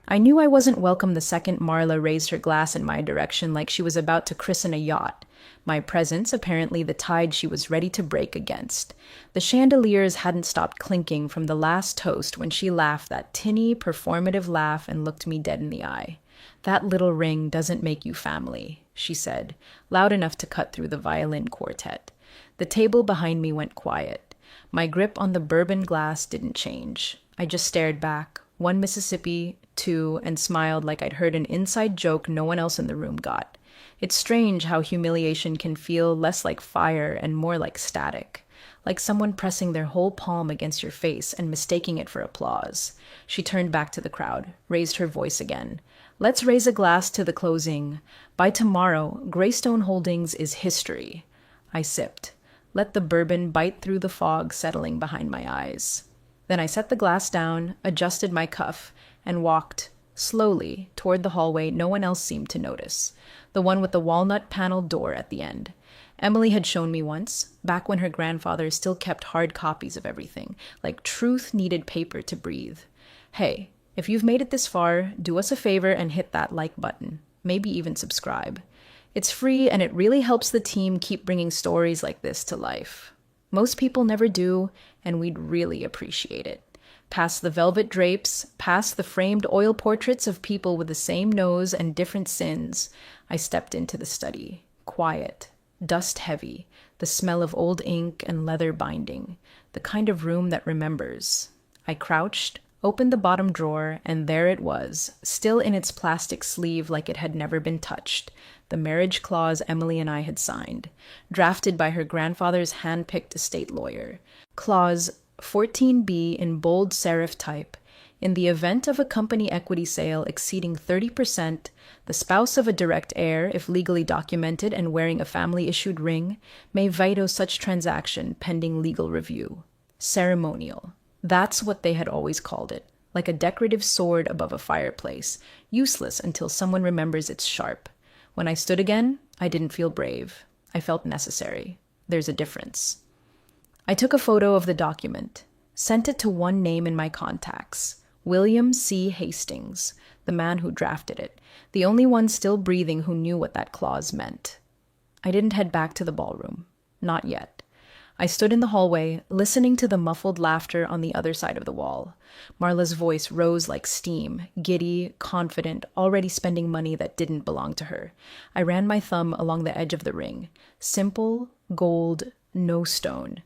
I knew I wasn't welcome the second Marla raised her glass in my direction like she was about to christen a yacht. My presence, apparently the tide she was ready to break against. The chandeliers hadn't stopped clinking from the last toast when she laughed that tinny, performative laugh and looked me dead in the eye. That little ring doesn't make you family, she said, loud enough to cut through the violin quartet. The table behind me went quiet. My grip on the bourbon glass didn't change. I just stared back, one Mississippi, two, and smiled like I'd heard an inside joke no one else in the room got. It's strange how humiliation can feel less like fire and more like static, like someone pressing their whole palm against your face and mistaking it for applause. She turned back to the crowd, raised her voice again. Let's raise a glass to the closing. By tomorrow, Greystone Holdings is history. I sipped, let the bourbon bite through the fog settling behind my eyes. Then I set the glass down, adjusted my cuff, and walked, slowly, toward the hallway no one else seemed to notice, the one with the walnut paneled door at the end. Emily had shown me once, back when her grandfather still kept hard copies of everything, like truth needed paper to breathe. Hey, if you've made it this far, do us a favor and hit that like button. Maybe even subscribe. It's free and it really helps the team keep bringing stories like this to life. Most people never do, and we'd really appreciate it. Past the velvet drapes, past the framed oil portraits of people with the same nose and different sins, I stepped into the study. Quiet, dust heavy, the smell of old ink and leather binding, the kind of room that remembers. I crouched, opened the bottom drawer, and there it was, still in its plastic sleeve like it had never been touched, the marriage clause Emily and I had signed, drafted by her grandfather's hand-picked estate lawyer. Clause 14B in bold serif type. In the event of a company equity sale exceeding 30%, the spouse of a direct heir, if legally documented and wearing a family-issued ring, may veto such transaction pending legal review. Ceremonial. That's what they had always called it, like a decorative sword above a fireplace, useless until someone remembers it's sharp. When I stood again, I didn't feel brave. I felt necessary. There's a difference. I took a photo of the document, sent it to one name in my contacts, William C. Hastings, the man who drafted it, the only one still breathing who knew what that clause meant. I didn't head back to the ballroom. Not yet. I stood in the hallway, listening to the muffled laughter on the other side of the wall. Marla's voice rose like steam, giddy, confident, already spending money that didn't belong to her. I ran my thumb along the edge of the ring. Simple, gold, no stone.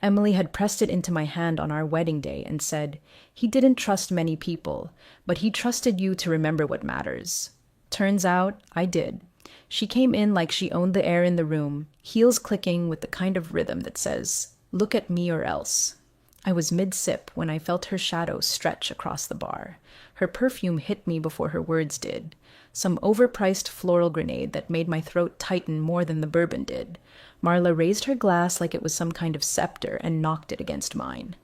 Emily had pressed it into my hand on our wedding day and said, "He didn't trust many people, but he trusted you to remember what matters." Turns out, I did. She came in like she owned the air in the room, heels clicking with the kind of rhythm that says, "Look at me or else." I was mid-sip when I felt her shadow stretch across the bar. Her perfume hit me before her words did. Some overpriced floral grenade that made my throat tighten more than the bourbon did. Marla raised her glass like it was some kind of scepter and knocked it against mine.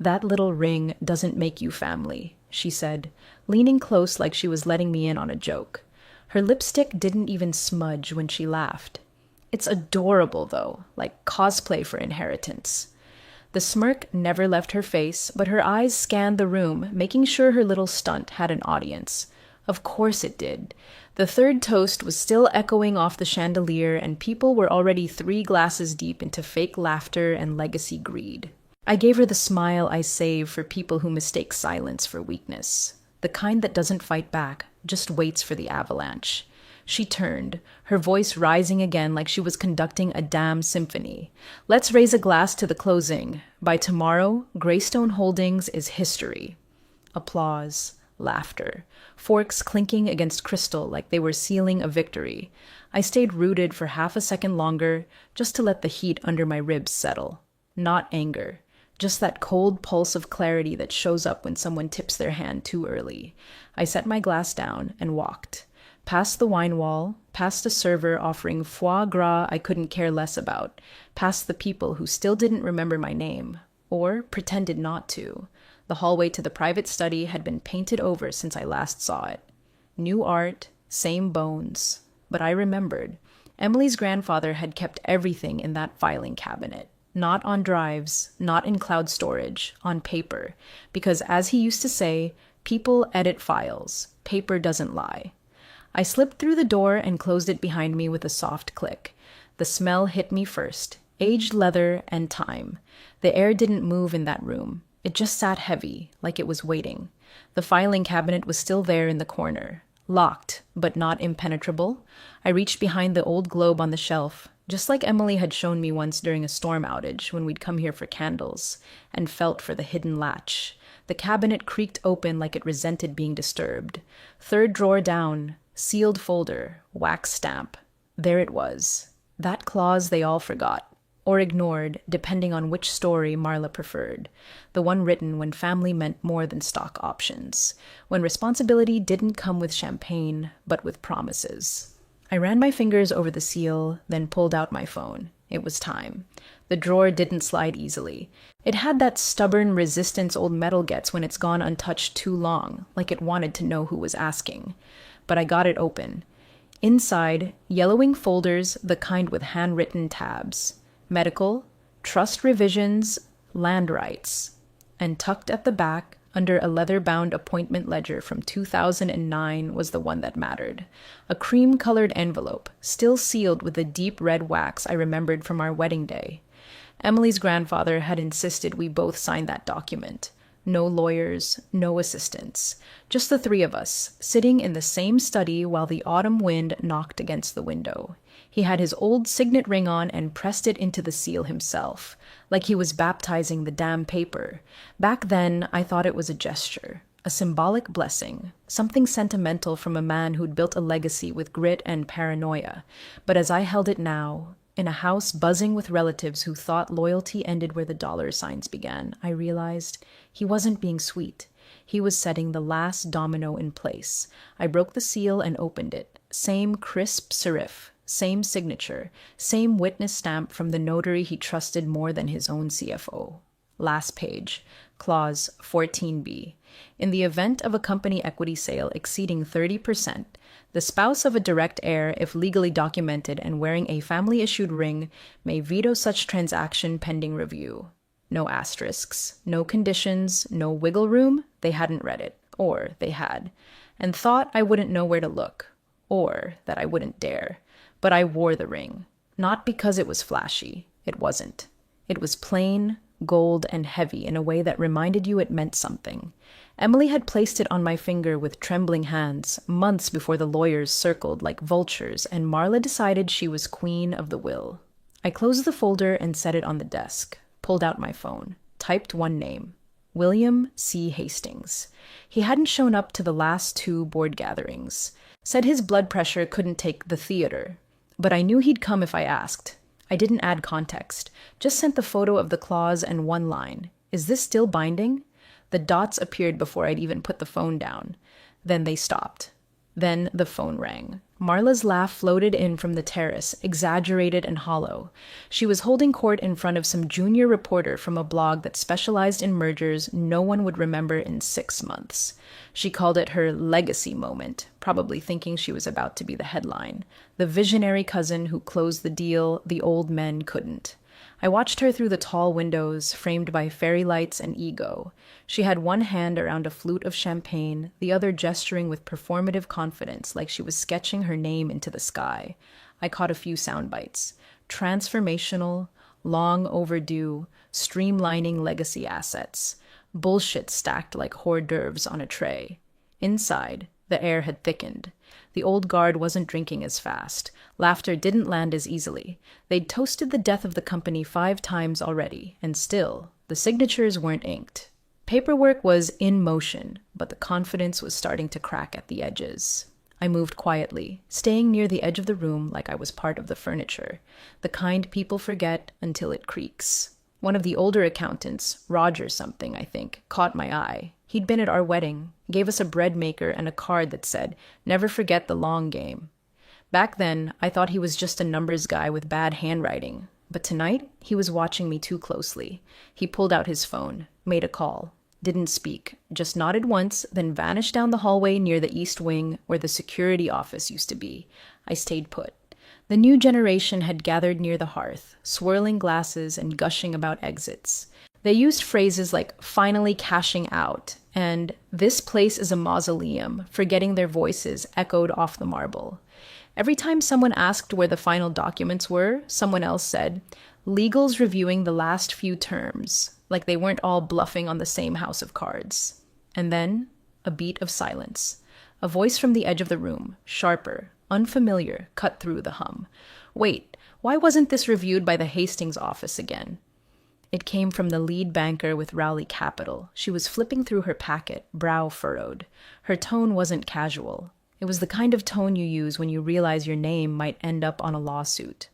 "That little ring doesn't make you family," she said, leaning close like she was letting me in on a joke. Her lipstick didn't even smudge when she laughed. "It's adorable, though, like cosplay for inheritance." The smirk never left her face, but her eyes scanned the room, making sure her little stunt had an audience. Of course it did. The third toast was still echoing off the chandelier, and people were already 3 glasses deep into fake laughter and legacy greed. I gave her the smile I save for people who mistake silence for weakness. The kind that doesn't fight back, just waits for the avalanche. She turned, her voice rising again like she was conducting a damn symphony. "Let's raise a glass to the closing. By tomorrow, Greystone Holdings is history." Applause, laughter, forks clinking against crystal like they were sealing a victory. I stayed rooted for half a second longer, just to let the heat under my ribs settle. Not anger. Just that cold pulse of clarity that shows up when someone tips their hand too early. I set my glass down and walked. Past the wine wall, past a server offering foie gras I couldn't care less about, past the people who still didn't remember my name, or pretended not to. The hallway to the private study had been painted over since I last saw it. New art, same bones. But I remembered. Emily's grandfather had kept everything in that filing cabinet. Not on drives, not in cloud storage, on paper. Because as he used to say, People edit files. Paper doesn't lie. I slipped through the door and closed it behind me with a soft click. The smell hit me first. Aged leather and time. The air didn't move in that room. It just sat heavy, like it was waiting. The filing cabinet was still there in the corner. Locked, but not impenetrable. I reached behind the old globe on the shelf, just like Emily had shown me once during a storm outage when we'd come here for candles, and felt for the hidden latch. The cabinet creaked open like it resented being disturbed. Third drawer down, sealed folder, wax stamp. There it was. That clause they all forgot, or ignored, depending on which story Marla preferred. The one written when family meant more than stock options, when responsibility didn't come with champagne, but with promises. I ran my fingers over the seal, then pulled out my phone. It was time. The drawer didn't slide easily. It had that stubborn resistance old metal gets when it's gone untouched too long, like it wanted to know who was asking. But I got it open. Inside, yellowing folders, the kind with handwritten tabs. Medical, trust revisions, land rights. And tucked at the back, under a leather-bound appointment ledger from 2009, was the one that mattered. A cream-colored envelope, still sealed with the deep red wax I remembered from our wedding day. Emily's grandfather had insisted we both sign that document. No lawyers, no assistants. Just the three of us, sitting in the same study while the autumn wind knocked against the window. He had his old signet ring on and pressed it into the seal himself, like he was baptizing the damn paper. Back then, I thought it was a gesture, a symbolic blessing, something sentimental from a man who'd built a legacy with grit and paranoia. But as I held it now, in a house buzzing with relatives who thought loyalty ended where the dollar signs began, I realized he wasn't being sweet. He was setting the last domino in place. I broke the seal and opened it. Same crisp serif, same signature, same witness stamp from the notary he trusted more than his own CFO. Last page, clause 14b. In the event of a company equity sale exceeding 30%, the spouse of a direct heir, if legally documented and wearing a family-issued ring, may veto such transaction pending review. No asterisks, no conditions, no wiggle room. They hadn't read it, or they had, and thought I wouldn't know where to look, or that I wouldn't dare. But I wore the ring, not because it was flashy. It wasn't. It was plain, gold, and heavy in a way that reminded you it meant something. Emily had placed it on my finger with trembling hands, months before the lawyers circled like vultures, and Marla decided she was queen of the will. I closed the folder and set it on the desk, pulled out my phone, typed one name, William C. Hastings. He hadn't shown up to the last two board gatherings. Said his blood pressure couldn't take the theater, but I knew he'd come if I asked. I didn't add context, just sent the photo of the clause and one line. Is this still binding? The dots appeared before I'd even put the phone down. Then they stopped. Then the phone rang. Marla's laugh floated in from the terrace, exaggerated and hollow. She was holding court in front of some junior reporter from a blog that specialized in mergers no one would remember in 6 months. She called it her legacy moment, probably thinking she was about to be the headline. The visionary cousin who closed the deal the old men couldn't. I watched her through the tall windows, framed by fairy lights and ego. She had one hand around a flute of champagne, the other gesturing with performative confidence, like she was sketching her name into the sky. I caught a few sound bites. Transformational, long overdue, streamlining legacy assets. Bullshit stacked like hors d'oeuvres on a tray. Inside, the air had thickened. The old guard wasn't drinking as fast. Laughter didn't land as easily. They'd toasted the death of the company 5 times already, and still, the signatures weren't inked. Paperwork was in motion, but the confidence was starting to crack at the edges. I moved quietly, staying near the edge of the room like I was part of the furniture, the kind people forget until it creaks. One of the older accountants, Roger something, I think, caught my eye. He'd been at our wedding, gave us a bread maker and a card that said, "Never forget the long game." Back then, I thought he was just a numbers guy with bad handwriting. But tonight, he was watching me too closely. He pulled out his phone, made a call, didn't speak, just nodded once, then vanished down the hallway near the east wing where the security office used to be. I stayed put. The new generation had gathered near the hearth, swirling glasses and gushing about exits. They used phrases like finally cashing out and this place is a mausoleum, forgetting their voices echoed off the marble. Every time someone asked where the final documents were, someone else said, legals reviewing the last few terms, like they weren't all bluffing on the same house of cards. And then, a beat of silence. A voice from the edge of the room, sharper, unfamiliar, cut through the hum. Wait, why wasn't this reviewed by the Hastings office again? It came from the lead banker with Rowley Capital. She was flipping through her packet, brow furrowed. Her tone wasn't casual. It was the kind of tone you use when you realize your name might end up on a lawsuit.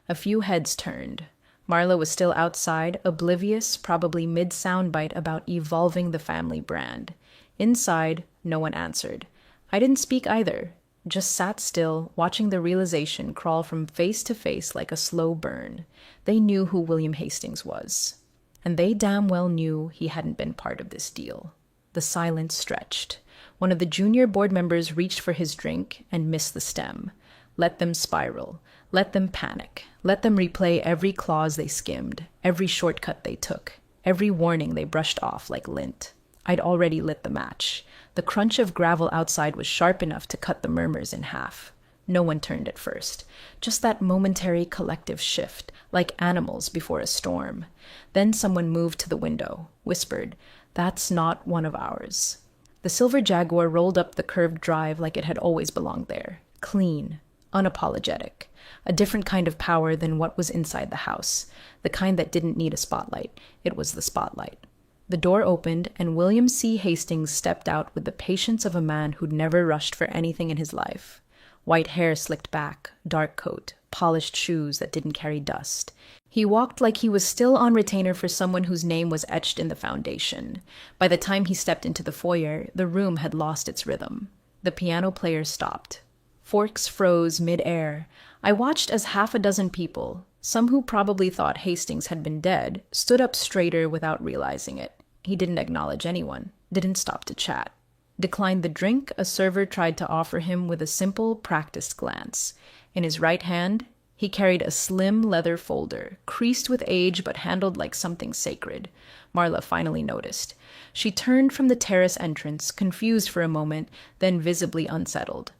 A few heads turned. Marla was still outside, oblivious, probably mid-soundbite about evolving the family brand. Inside, no one answered. I didn't speak either, just sat still, watching the realization crawl from face to face like a slow burn. They knew who William Hastings was. And they damn well knew he hadn't been part of this deal. The silence stretched. One of the junior board members reached for his drink and missed the stem. Let them spiral. Let them panic. Let them replay every clause they skimmed, every shortcut they took, every warning they brushed off like lint. I'd already lit the match. The crunch of gravel outside was sharp enough to cut the murmurs in half. No one turned at first. Just that momentary collective shift, like animals before a storm. Then someone moved to the window, whispered, "That's not one of ours." The silver Jaguar rolled up the curved drive like it had always belonged there. Clean, unapologetic. A different kind of power than what was inside the house. The kind that didn't need a spotlight. It was the spotlight. The door opened, and William C. Hastings stepped out with the patience of a man who'd never rushed for anything in his life. White hair slicked back, dark coat, polished shoes that didn't carry dust. He walked like he was still on retainer for someone whose name was etched in the foundation. By the time he stepped into the foyer, the room had lost its rhythm. The piano player stopped. Forks froze mid-air. I watched as half a dozen people, some who probably thought Hastings had been dead, stood up straighter without realizing it. He didn't acknowledge anyone, didn't stop to chat. Declined the drink a server tried to offer him with a simple, practiced glance. In his right hand, he carried a slim leather folder, creased with age but handled like something sacred. Marla finally noticed. She turned from the terrace entrance, confused for a moment, then visibly unsettled.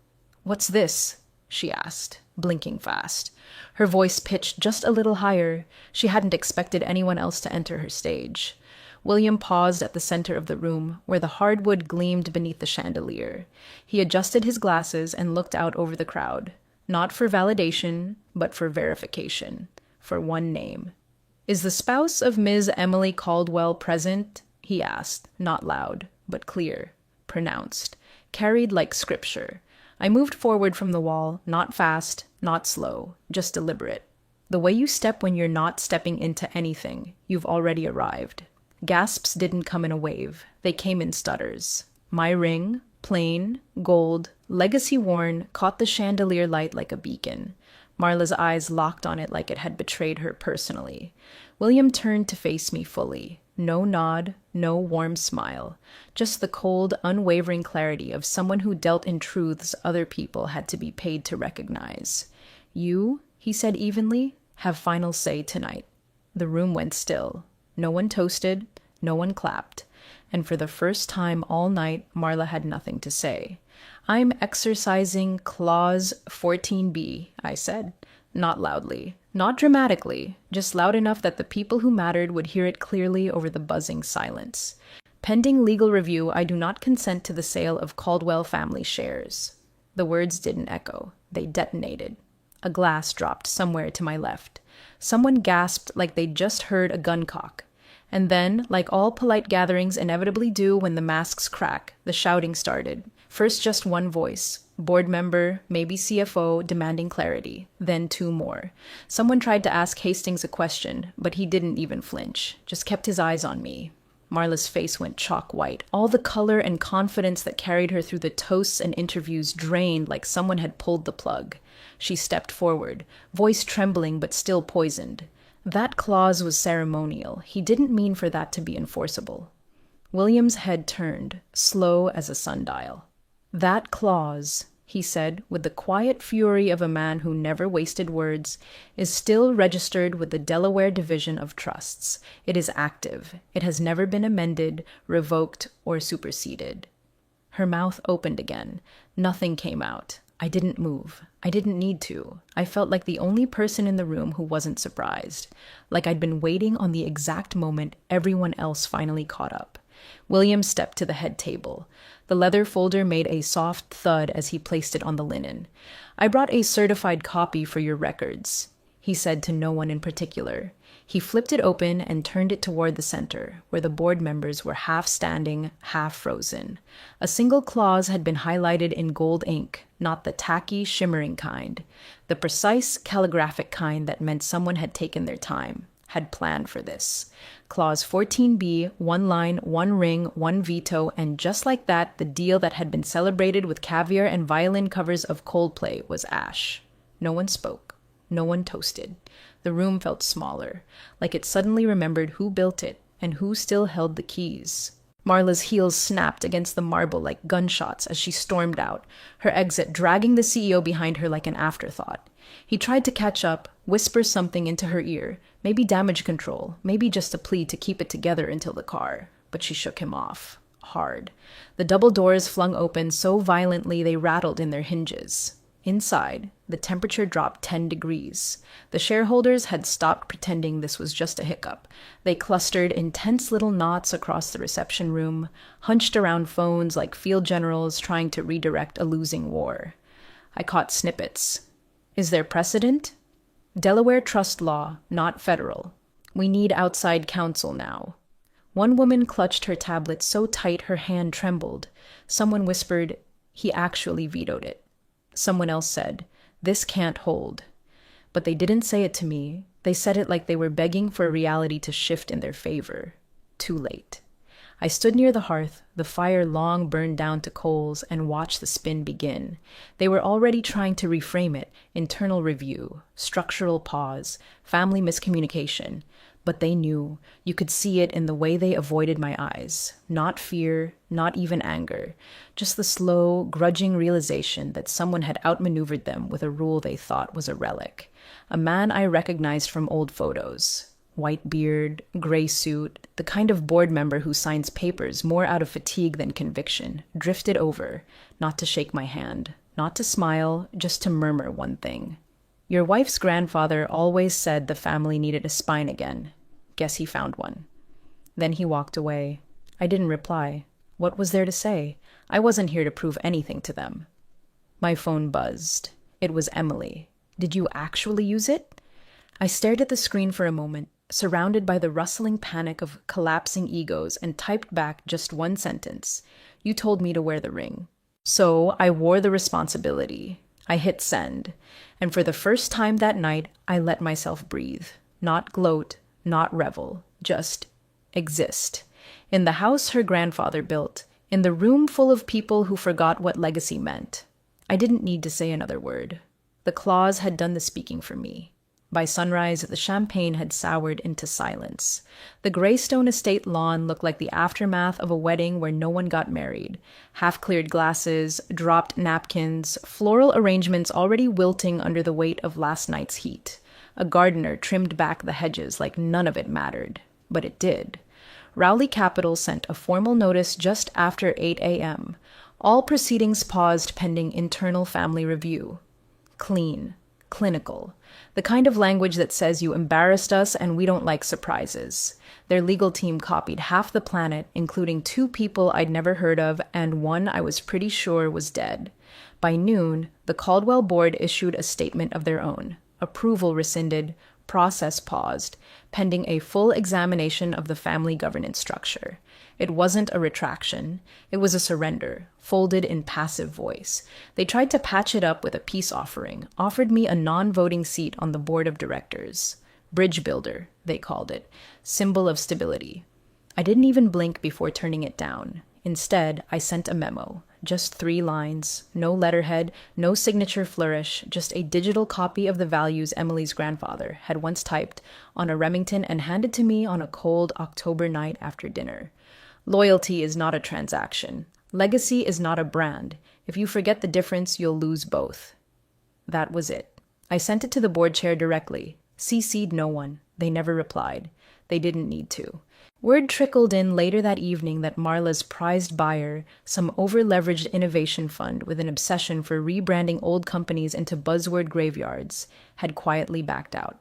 "What's this?" she asked, blinking fast. Her voice pitched just a little higher. She hadn't expected anyone else to enter her stage. William paused at the center of the room, where the hardwood gleamed beneath the chandelier. He adjusted his glasses and looked out over the crowd. Not for validation, but for verification. For one name. "Is the spouse of Ms. Emily Caldwell present?" he asked, not loud, but clear, pronounced, carried like scripture. I moved forward from the wall, not fast, not slow, just deliberate. The way you step when you're not stepping into anything, you've already arrived. Gasps didn't come in a wave. They came in stutters. My ring, plain, gold, legacy-worn, caught the chandelier light like a beacon. Marla's eyes locked on it like it had betrayed her personally. William turned to face me fully. No nod, no warm smile. Just the cold, unwavering clarity of someone who dealt in truths other people had to be paid to recognize. "You," he said evenly, "have final say tonight." The room went still. No one toasted, no one clapped, and for the first time all night, Marla had nothing to say. "I'm exercising Clause 14b, I said, not loudly, not dramatically, just loud enough that the people who mattered would hear it clearly over the buzzing silence. Pending legal review, I do not consent to the sale of Caldwell family shares." The words didn't echo. They detonated. A glass dropped somewhere to my left. Someone gasped like they'd just heard a gun cock. And then, like all polite gatherings inevitably do when the masks crack, the shouting started. First just one voice, board member, maybe CFO, demanding clarity. Then two more. Someone tried to ask Hastings a question, but he didn't even flinch, just kept his eyes on me. Marla's face went chalk white. All the color and confidence that carried her through the toasts and interviews drained like someone had pulled the plug. She stepped forward, voice trembling but still poisoned. That clause was ceremonial. He didn't mean for that to be enforceable. William's head turned, slow as a sundial. That clause, he said, with the quiet fury of a man who never wasted words, is still registered with the Delaware Division of Trusts. It is active. It has never been amended, revoked, or superseded. Her mouth opened again. Nothing came out. I didn't move. I didn't need to. I felt like the only person in the room who wasn't surprised, like I'd been waiting on the exact moment everyone else finally caught up. William stepped to the head table. The leather folder made a soft thud as he placed it on the linen. "I brought a certified copy for your records," he said to no one in particular. He flipped it open and turned it toward the center, where the board members were half standing, half frozen. A single clause had been highlighted in gold ink, not the tacky, shimmering kind, the precise, calligraphic kind that meant someone had taken their time, had planned for this. Clause 14B, one line, one ring, one veto, and just like that, the deal that had been celebrated with caviar and violin covers of Coldplay was ash. No one spoke. No one toasted. The room felt smaller, like it suddenly remembered who built it and who still held the keys. Marla's heels snapped against the marble like gunshots as she stormed out, her exit dragging the CEO behind her like an afterthought. He tried to catch up, whisper something into her ear, maybe damage control, maybe just a plea to keep it together until the car, but she shook him off. Hard. The double doors flung open so violently they rattled in their hinges. Inside, the temperature dropped 10 degrees. The shareholders had stopped pretending this was just a hiccup. They clustered in tense little knots across the reception room, hunched around phones like field generals trying to redirect a losing war. I caught snippets. "Is there precedent?" "Delaware trust law, not federal. We need outside counsel now." One woman clutched her tablet so tight her hand trembled. Someone whispered, "He actually vetoed it." Someone else said, "This can't hold." But they didn't say it to me. They said it like they were begging for reality to shift in their favor. Too late. I stood near the hearth, the fire long burned down to coals, and watched the spin begin. They were already trying to reframe it, internal review, structural pause, family miscommunication. But they knew. You could see it in the way they avoided my eyes. Not fear, not even anger. Just the slow, grudging realization that someone had outmaneuvered them with a rule they thought was a relic. A man I recognized from old photos. White beard, gray suit, the kind of board member who signs papers more out of fatigue than conviction, drifted over, not to shake my hand, not to smile, just to murmur one thing. "Your wife's grandfather always said the family needed a spine again. Guess he found one." Then he walked away. I didn't reply. What was there to say? I wasn't here to prove anything to them. My phone buzzed. It was Emily. "Did you actually use it?" I stared at the screen for a moment, surrounded by the rustling panic of collapsing egos, and typed back just one sentence. "You told me to wear the ring." So I wore the responsibility. I hit send, and for the first time that night, I let myself breathe. Not gloat, not revel, just exist. In the house her grandfather built, in the room full of people who forgot what legacy meant. I didn't need to say another word. The clause had done the speaking for me. By sunrise, the champagne had soured into silence. The Greystone estate lawn looked like the aftermath of a wedding where no one got married. Half-cleared glasses, dropped napkins, floral arrangements already wilting under the weight of last night's heat. A gardener trimmed back the hedges like none of it mattered. But it did. Rowley Capital sent a formal notice just after 8 a.m. All proceedings paused pending internal family review. Clean. Clinical. The kind of language that says you embarrassed us and we don't like surprises. Their legal team copied half the planet, including 2 people I'd never heard of and one I was pretty sure was dead. By noon, the Caldwell board issued a statement of their own. Approval rescinded, process paused, pending a full examination of the family governance structure. It wasn't a retraction. It was a surrender, folded in passive voice. They tried to patch it up with a peace offering, offered me a non-voting seat on the board of directors. Bridge builder, they called it, symbol of stability. I didn't even blink before turning it down. Instead, I sent a memo. Just 3 lines, no letterhead, no signature flourish, just a digital copy of the values Emily's grandfather had once typed on a Remington and handed to me on a cold October night after dinner. Loyalty is not a transaction. Legacy is not a brand. If you forget the difference, you'll lose both. That was it. I sent it to the board chair directly. CC'd no one. They never replied. They didn't need to. Word trickled in later that evening that Marla's prized buyer, some over-leveraged innovation fund with an obsession for rebranding old companies into buzzword graveyards, had quietly backed out.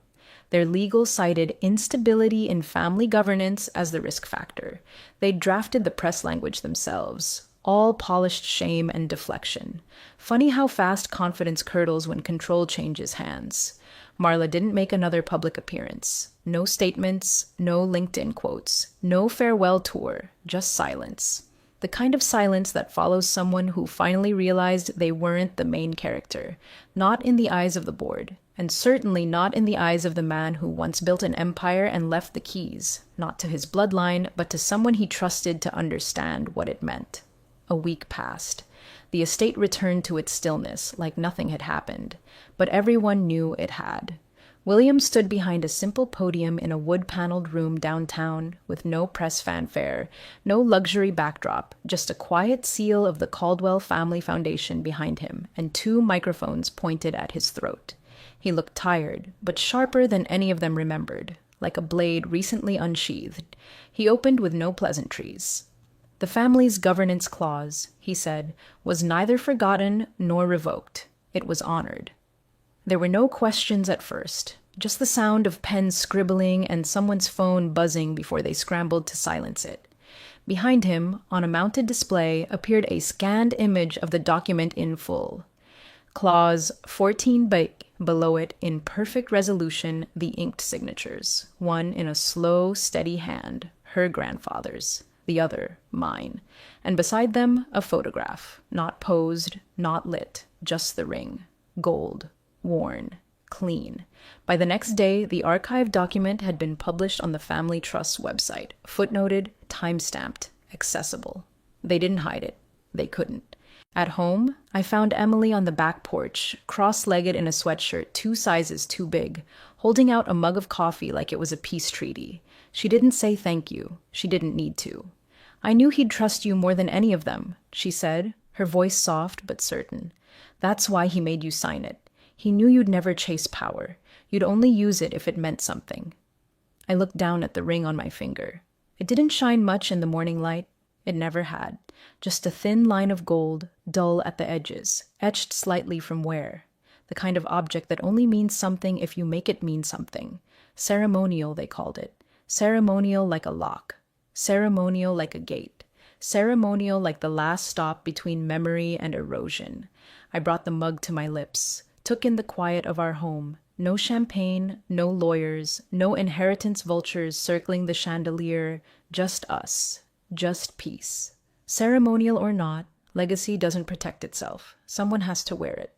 Their legal cited instability in family governance as the risk factor. They'd drafted the press language themselves. All polished shame and deflection. Funny how fast confidence curdles when control changes hands. Marla didn't make another public appearance. No statements, no LinkedIn quotes, no farewell tour, just silence. The kind of silence that follows someone who finally realized they weren't the main character, not in the eyes of the board, and certainly not in the eyes of the man who once built an empire and left the keys, not to his bloodline, but to someone he trusted to understand what it meant. A week passed. The estate returned to its stillness, like nothing had happened, but everyone knew it had. William stood behind a simple podium in a wood-paneled room downtown, with no press fanfare, no luxury backdrop, just a quiet seal of the Caldwell Family Foundation behind him, and 2 microphones pointed at his throat. He looked tired, but sharper than any of them remembered, like a blade recently unsheathed. He opened with no pleasantries. The family's governance clause, he said, was neither forgotten nor revoked. It was honored. There were no questions at first, just the sound of pens scribbling and someone's phone buzzing before they scrambled to silence it. Behind him, on a mounted display, appeared a scanned image of the document in full. Clause 14 below it, in perfect resolution, the inked signatures, one in a slow, steady hand, her grandfather's, the other mine, and beside them a photograph, not posed, not lit, just the ring, gold, worn, clean. By the next day, the archived document had been published on the Family Trust's website, footnoted, time-stamped, accessible. They didn't hide it. They couldn't. At home, I found Emily on the back porch, cross-legged in a sweatshirt 2 sizes too big, holding out a mug of coffee like it was a peace treaty. She didn't say thank you. She didn't need to. I knew he'd trust you more than any of them, she said, her voice soft but certain. That's why he made you sign it. He knew you'd never chase power. You'd only use it if it meant something. I looked down at the ring on my finger. It didn't shine much in the morning light. It never had. Just a thin line of gold, dull at the edges, etched slightly from wear. The kind of object that only means something if you make it mean something. Ceremonial, they called it. Ceremonial like a lock. Ceremonial like a gate. Ceremonial like the last stop between memory and erosion. I brought the mug to my lips, took in the quiet of our home. No champagne, no lawyers, no inheritance vultures circling the chandelier, just us, just peace. Ceremonial or not, legacy doesn't protect itself. Someone has to wear it.